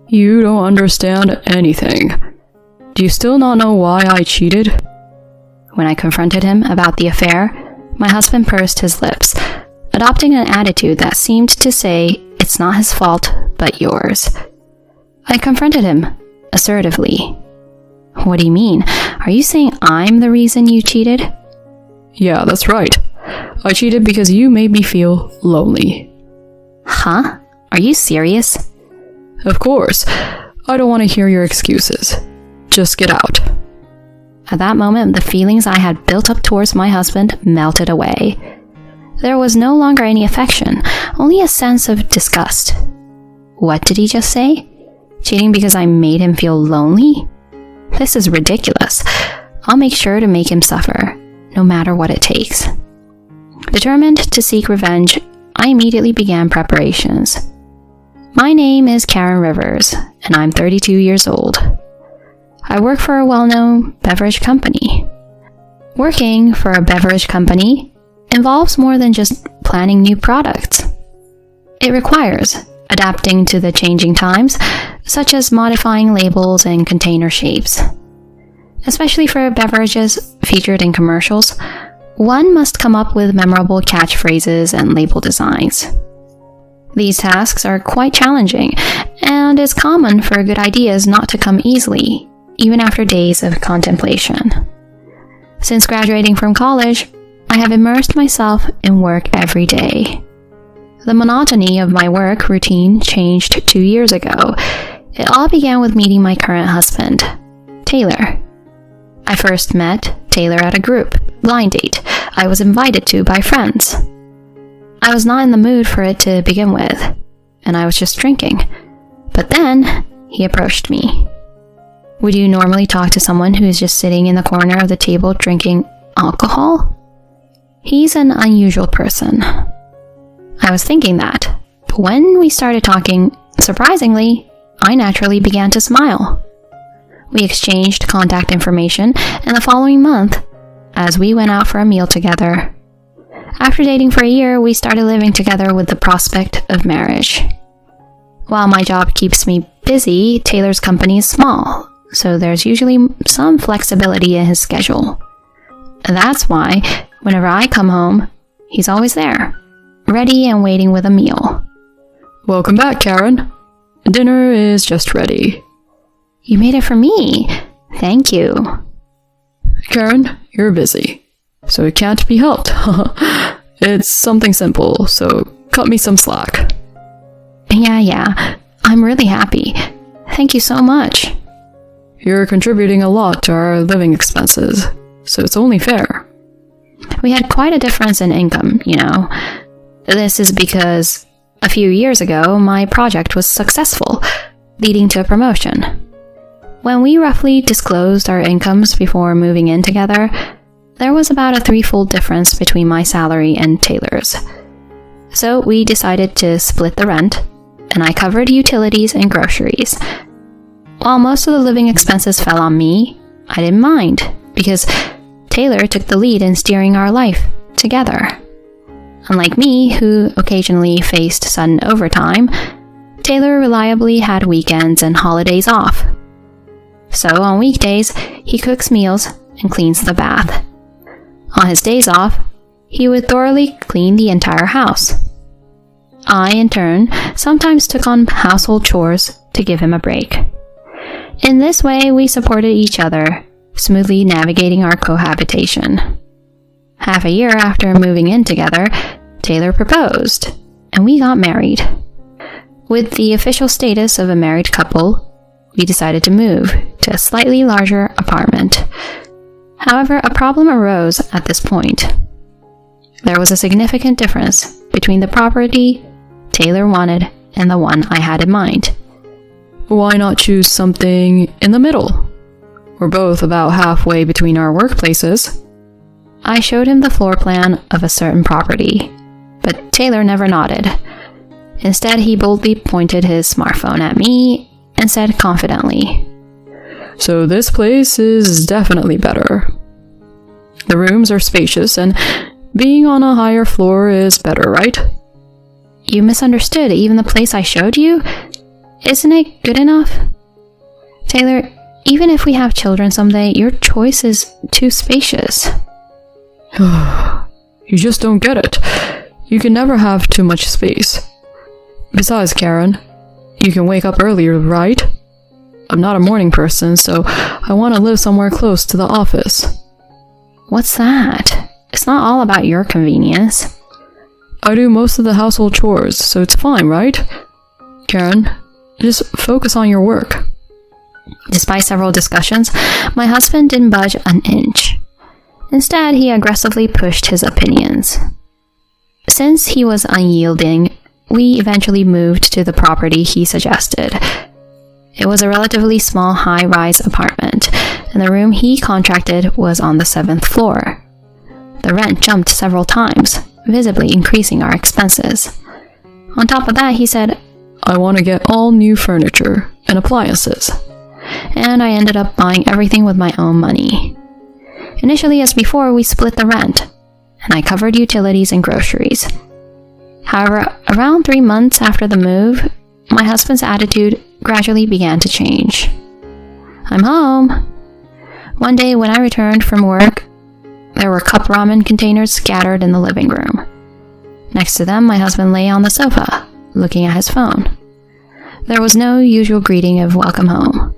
You don't understand anything. Do you still not know why I cheated? When I confronted him about the affair, my husband pursed his lips, adopting an attitude that seemed to say it's not his fault, but yours. I confronted him, assertively. What do you mean? Are you saying I'm the reason you cheated? Yeah, that's right. I cheated because you made me feel lonely. Huh? Are you serious? Of course. I don't want to hear your excuses. Just get out. At that moment, the feelings I had built up towards my husband melted away. There was no longer any affection, only a sense of disgust. What did he just say? Cheating because I made him feel lonely? This is ridiculous. I'll make sure to make him suffer, no matter what it takes. Determined to seek revenge, I immediately began preparations. My name is Karen Rivers, and I'm 32 years old. I work for a well-known beverage company. Working for a beverage company involves more than just planning new products. It requires adapting to the changing times, such as modifying labels and container shapes. Especially for beverages featured in commercials, one must come up with memorable catchphrases and label designs. These tasks are quite challenging, and it's common for good ideas not to come easily, even after days of contemplation. Since graduating from college, I have immersed myself in work every day. The monotony of my work routine changed 2 years ago. It all began with meeting my current husband, Taylor. I first met Taylor at a group blind date I was invited to by friends. I was not in the mood for it to begin with, and I was just drinking. But then, he approached me. Would you normally talk to someone who is just sitting in the corner of the table drinking alcohol? He's an unusual person. I was thinking that, but when we started talking, surprisingly, I naturally began to smile. We exchanged contact information, and the following month, as we went out for a meal together. After dating for a year, we started living together with the prospect of marriage. While my job keeps me busy, Taylor's company is small, so there's usually some flexibility in his schedule. That's why, whenever I come home, he's always there, ready and waiting with a meal. Welcome back, Karen. Dinner is just ready. You made it for me. Thank you. Karen, you're busy, so it can't be helped. It's something simple, so cut me some slack. Yeah. I'm really happy. Thank you so much. You're contributing a lot to our living expenses, so it's only fair. We had quite a difference in income, you know. This is because a few years ago, my project was successful, leading to a promotion. When we roughly disclosed our incomes before moving in together, there was about a threefold difference between my salary and Taylor's. So we decided to split the rent, and I covered utilities and groceries. While most of the living expenses fell on me, I didn't mind, because Taylor took the lead in steering our life together. Unlike me, who occasionally faced sudden overtime, Taylor reliably had weekends and holidays off. So on weekdays, he cooks meals and cleans the bath. On his days off, he would thoroughly clean the entire house. I, in turn, sometimes took on household chores to give him a break. In this way, we supported each other, smoothly navigating our cohabitation. Half a year after moving in together, Taylor proposed, and we got married. With the official status of a married couple, we decided to move to a slightly larger apartment. However, a problem arose at this point. There was a significant difference between the property Taylor wanted and the one I had in mind. Why not choose something in the middle? We're both about halfway between our workplaces. I showed him the floor plan of a certain property, but Taylor never nodded. Instead, he boldly pointed his smartphone at me and said confidently, So this place is definitely better. The rooms are spacious, and being on a higher floor is better, right? You misunderstood. Even the place I showed you? Isn't it good enough? Taylor, even if we have children someday, your choice is too spacious. You just don't get it. You can never have too much space. Besides, Karen, you can wake up earlier, right? I'm not a morning person, so I want to live somewhere close to the office. What's that? It's not all about your convenience. I do most of the household chores, so it's fine, right? Karen, just focus on your work. Despite several discussions, my husband didn't budge an inch. Instead, he aggressively pushed his opinions. Since he was unyielding, we eventually moved to the property he suggested. It was a relatively small high-rise apartment, and the room he contracted was on the 7th floor. The rent jumped several times, visibly increasing our expenses. On top of that, he said, I want to get all new furniture and appliances. And I ended up buying everything with my own money. Initially, as before, we split the rent, and I covered utilities and groceries. However, around 3 months after the move, my husband's attitude gradually began to change. I'm home. One day when I returned from work, there were cup ramen containers scattered in the living room. Next to them, my husband lay on the sofa, looking at his phone. There was no usual greeting of welcome home.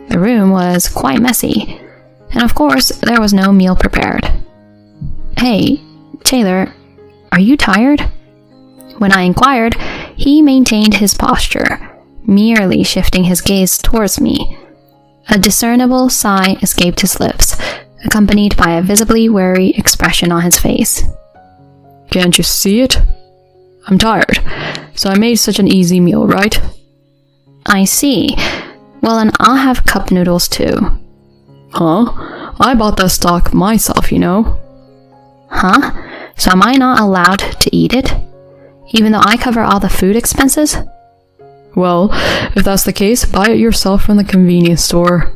The room was quite messy, and of course, there was no meal prepared. Hey, Taylor, are you tired? When I inquired, he maintained his posture, merely shifting his gaze towards me. A discernible sigh escaped his lips, accompanied by a visibly weary expression on his face. Can't you see it? I'm tired, so I made such an easy meal, right? I see. Well, and I'll have cup noodles too. Huh? I bought that stock myself, you know. Huh? So am I not allowed to eat it? Even though I cover all the food expenses? Well, if that's the case, buy it yourself from the convenience store.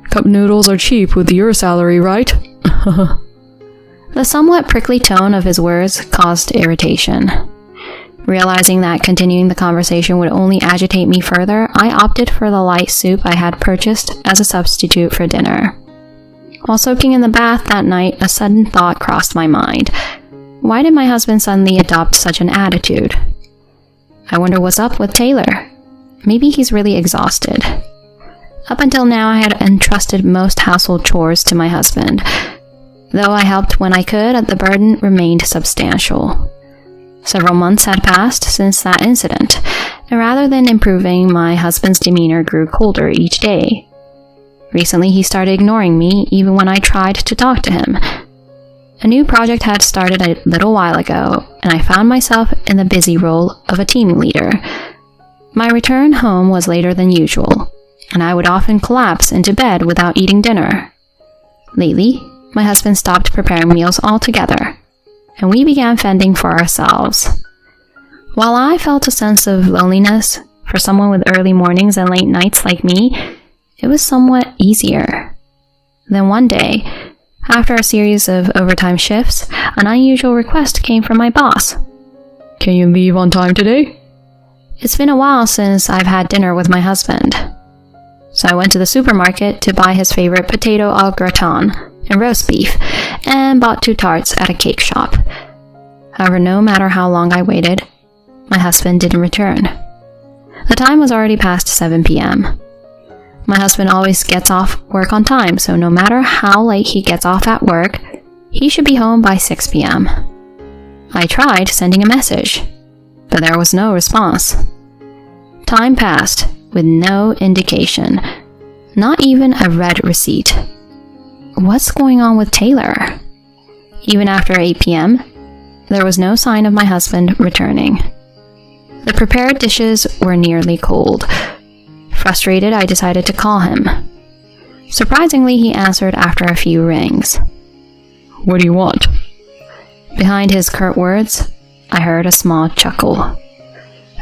Cup noodles are cheap with your salary, right? The somewhat prickly tone of his words caused irritation. Realizing that continuing the conversation would only agitate me further, I opted for the light soup I had purchased as a substitute for dinner. While soaking in the bath that night, a sudden thought crossed my mind. Why did my husband suddenly adopt such an attitude? I wonder what's up with Taylor. Maybe he's really exhausted. Up until now, I had entrusted most household chores to my husband. Though I helped when I could, the burden remained substantial. Several months had passed since that incident, and rather than improving, my husband's demeanor grew colder each day. Recently, he started ignoring me even when I tried to talk to him. A new project had started a little while ago, and I found myself in the busy role of a team leader. My return home was later than usual, and I would often collapse into bed without eating dinner. Lately, my husband stopped preparing meals altogether, and we began fending for ourselves. While I felt a sense of loneliness, for someone with early mornings and late nights like me, it was somewhat easier. Then one day, after a series of overtime shifts, an unusual request came from my boss. Can you leave on time today? It's been a while since I've had dinner with my husband. So I went to the supermarket to buy his favorite potato au gratin and roast beef, and bought 2 tarts at a cake shop. However, no matter how long I waited, my husband didn't return. The time was already past 7 p.m. My husband always gets off work on time, so no matter how late he gets off at work, he should be home by 6 p.m. I tried sending a message, but there was no response. Time passed with no indication, not even a red receipt. What's going on with Taylor? Even after 8 p.m., there was no sign of my husband returning. The prepared dishes were nearly cold. Frustrated, I decided to call him. Surprisingly, he answered after a few rings. What do you want? Behind his curt words, I heard a small chuckle.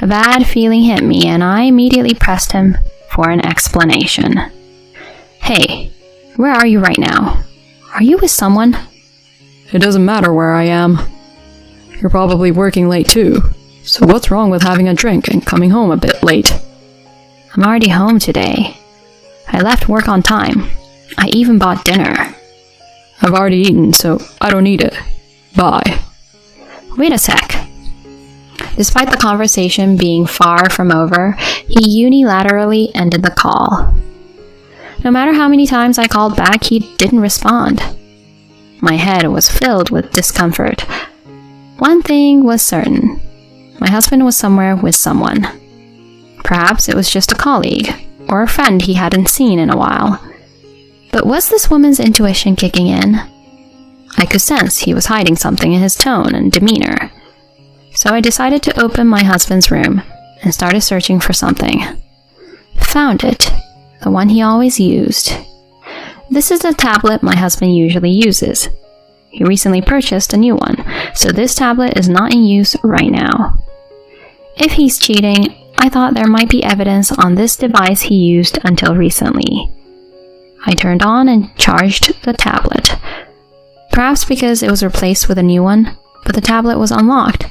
A bad feeling hit me, and I immediately pressed him for an explanation. Hey, where are you right now? Are you with someone? It doesn't matter where I am. You're probably working late too, so what's wrong with having a drink and coming home a bit late? I'm already home today. I left work on time. I even bought dinner. I've already eaten, so I don't need it. Bye. Wait a sec. Despite the conversation being far from over, he unilaterally ended the call. No matter how many times I called back, he didn't respond. My head was filled with discomfort. One thing was certain. My husband was somewhere with someone. Perhaps it was just a colleague, or a friend he hadn't seen in a while. But was this woman's intuition kicking in? I could sense he was hiding something in his tone and demeanor. So I decided to open my husband's room and started searching for something. Found it, the one he always used. This is the tablet my husband usually uses. He recently purchased a new one, so this tablet is not in use right now. If he's cheating, I thought there might be evidence on this device he used until recently. I turned on and charged the tablet. Perhaps because it was replaced with a new one, but the tablet was unlocked,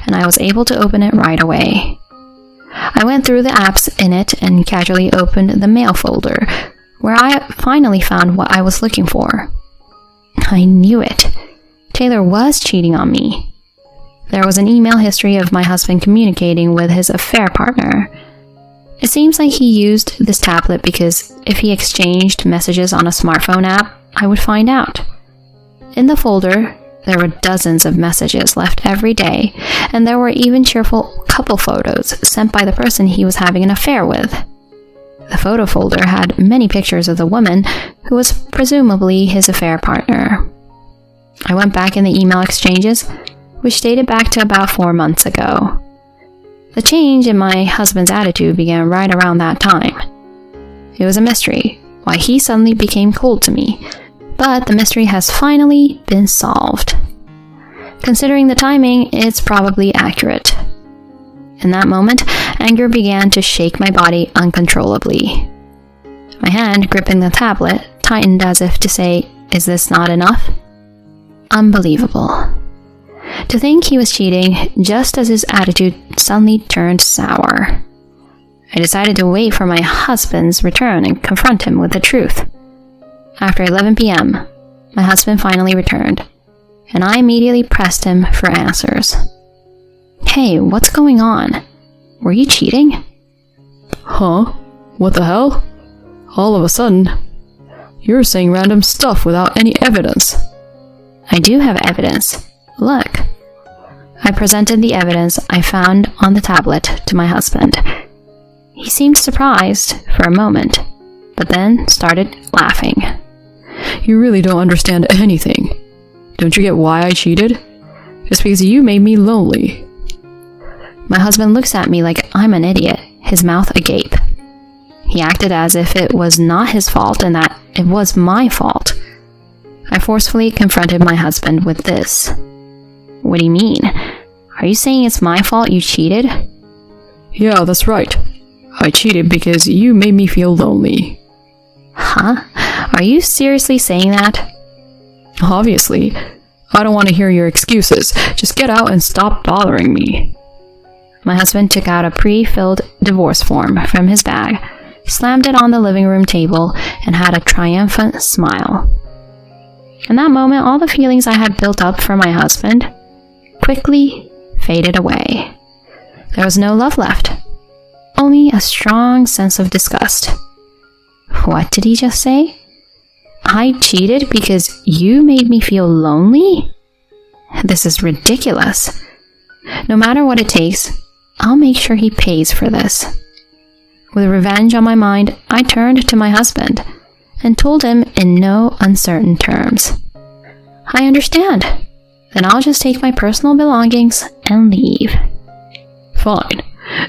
and I was able to open it right away. I went through the apps in it and casually opened the mail folder, where I finally found what I was looking for. I knew it. Taylor was cheating on me. There was an email history of my husband communicating with his affair partner. It seems like he used this tablet because if he exchanged messages on a smartphone app, I would find out. In the folder, there were dozens of messages left every day, and there were even cheerful couple photos sent by the person he was having an affair with. The photo folder had many pictures of the woman who was presumably his affair partner. I went back in the email exchanges, which dated back to about 4 months ago. The change in my husband's attitude began right around that time. It was a mystery why he suddenly became cold to me, but the mystery has finally been solved. Considering the timing, it's probably accurate. In that moment, anger began to shake my body uncontrollably. My hand gripping the tablet tightened as if to say, "Is this not enough?" Unbelievable. To think he was cheating just as his attitude suddenly turned sour. I decided to wait for my husband's return and confront him with the truth. After 11 p.m., my husband finally returned, and I immediately pressed him for answers. Hey, what's going on? Were you cheating? Huh? What the hell? All of a sudden, you're saying random stuff without any evidence. I do have evidence. Look. I presented the evidence I found on the tablet to my husband. He seemed surprised for a moment, but then started laughing. You really don't understand anything. Don't you get why I cheated? Just because you made me lonely. My husband looks at me like I'm an idiot, his mouth agape. He acted as if it was not his fault and that it was my fault. I forcefully confronted my husband with this. What do you mean? Are you saying it's my fault you cheated? Yeah, that's right. I cheated because you made me feel lonely. Huh? Are you seriously saying that? Obviously. I don't want to hear your excuses. Just get out and stop bothering me. My husband took out a pre-filled divorce form from his bag, slammed it on the living room table, and had a triumphant smile. In that moment, all the feelings I had built up for my husband quickly faded away. There was no love left, only a strong sense of disgust. What did he just say? I cheated because you made me feel lonely? This is ridiculous. No matter what it takes, I'll make sure he pays for this. With revenge on my mind, I turned to my husband and told him in no uncertain terms. I understand. Then I'll just take my personal belongings and leave. Fine.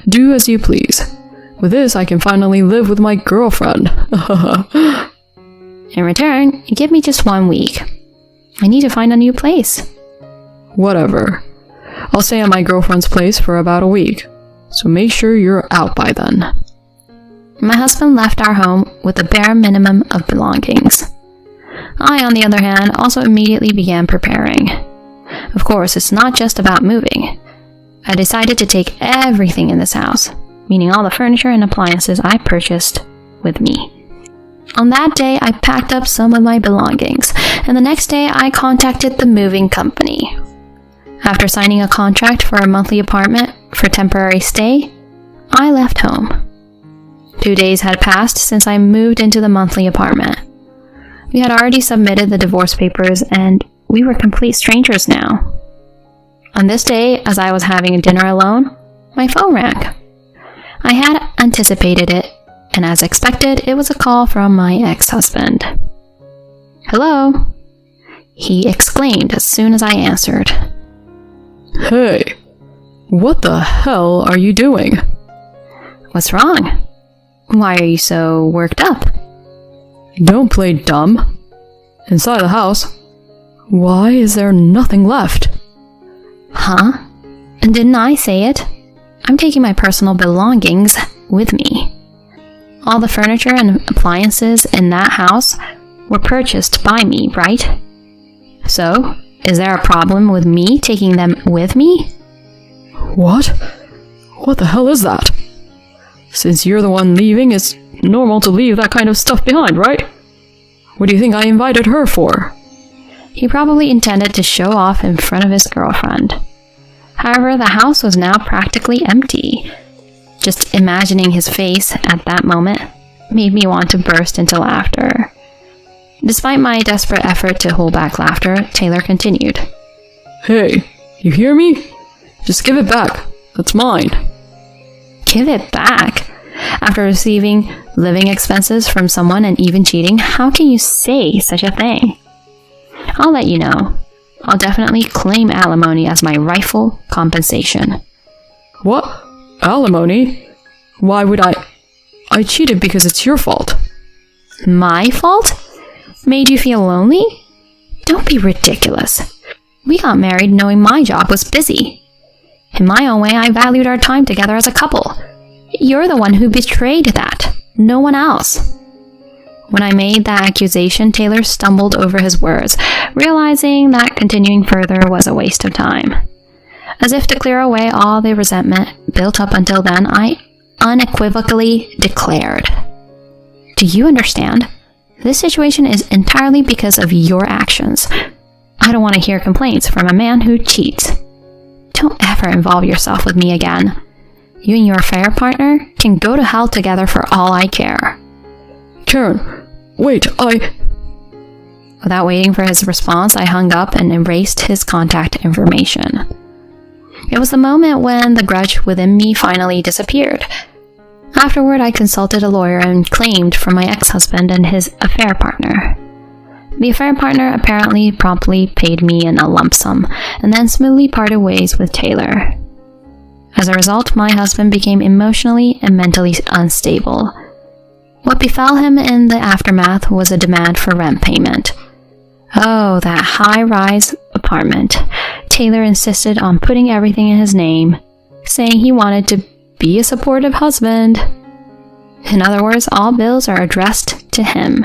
Do as you please. With this, I can finally live with my girlfriend. In return, give me just 1 week. I need to find a new place. Whatever. I'll stay at my girlfriend's place for about a week, so make sure you're out by then. My husband left our home with the bare minimum of belongings. I, on the other hand, also immediately began preparing. Of course, it's not just about moving. I decided to take everything in this house. meaning all the furniture and appliances I purchased with me. On that day, I packed up some of my belongings, and the next day I contacted the moving company. After signing a contract for a monthly apartment for temporary stay, I left home. 2 days had passed since I moved into the monthly apartment. We had already submitted the divorce papers, and we were complete strangers now. On this day, as I was having dinner alone, my phone rang. I had anticipated it, and as expected, it was a call from my ex-husband. "Hello," he exclaimed as soon as I answered. Hey, what the hell are you doing? "What's wrong? Why are you so worked up?" Don't play dumb. Inside the house, why is there nothing left? Huh? And didn't I say it? I'm taking my personal belongings with me. All the furniture and appliances in that house were purchased by me, right? So, is there a problem with me taking them with me? What? What the hell is that? Since you're the one leaving, it's normal to leave that kind of stuff behind, right? What do you think I invited her for? He probably intended to show off in front of his girlfriend. However, the house was now practically empty. Just imagining his face at that moment made me want to burst into laughter. Despite my desperate effort to hold back laughter, Taylor continued. Hey, you hear me? Just give it back. That's mine. Give it back? After receiving living expenses from someone and even cheating, how can you say such a thing? I'll let you know. I'll definitely claim alimony as my rightful compensation. What? Alimony? Why would I cheated because it's your fault. My fault? Made you feel lonely? Don't be ridiculous. We got married knowing my job was busy. In my own way, I valued our time together as a couple. You're the one who betrayed that, no one else. When I made that accusation, Taylor stumbled over his words, realizing that continuing further was a waste of time. As if to clear away all the resentment built up until then, I unequivocally declared, "Do you understand? This situation is entirely because of your actions. I don't want to hear complaints from a man who cheats. Don't ever involve yourself with me again. You and your affair partner can go to hell together for all I care." Karen, wait, Without waiting for his response, I hung up and erased his contact information. It was the moment when the grudge within me finally disappeared. Afterward, I consulted a lawyer and claimed for my ex-husband and his affair partner. The affair partner apparently promptly paid me in a lump sum, and then smoothly parted ways with Taylor. As a result, my husband became emotionally and mentally unstable. What befell him in the aftermath was a demand for rent payment. Oh, that high-rise apartment. Taylor insisted on putting everything in his name, saying he wanted to be a supportive husband. In other words, all bills are addressed to him.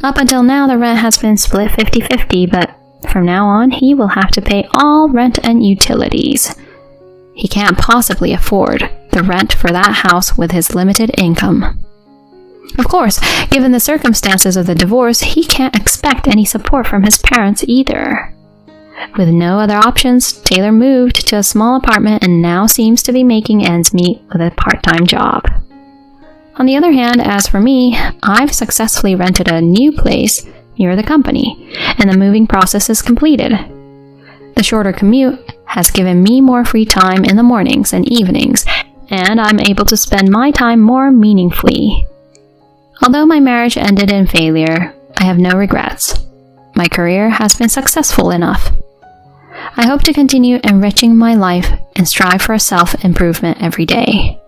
Up until now, the rent has been split 50-50, but from now on, he will have to pay all rent and utilities. He can't possibly afford the rent for that house with his limited income. Of course, given the circumstances of the divorce, he can't expect any support from his parents either. With no other options, Taylor moved to a small apartment and now seems to be making ends meet with a part-time job. On the other hand, as for me, I've successfully rented a new place near the company, and the moving process is completed. The shorter commute has given me more free time in the mornings and evenings, and I'm able to spend my time more meaningfully. Although my marriage ended in failure, I have no regrets. My career has been successful enough. I hope to continue enriching my life and strive for self-improvement every day.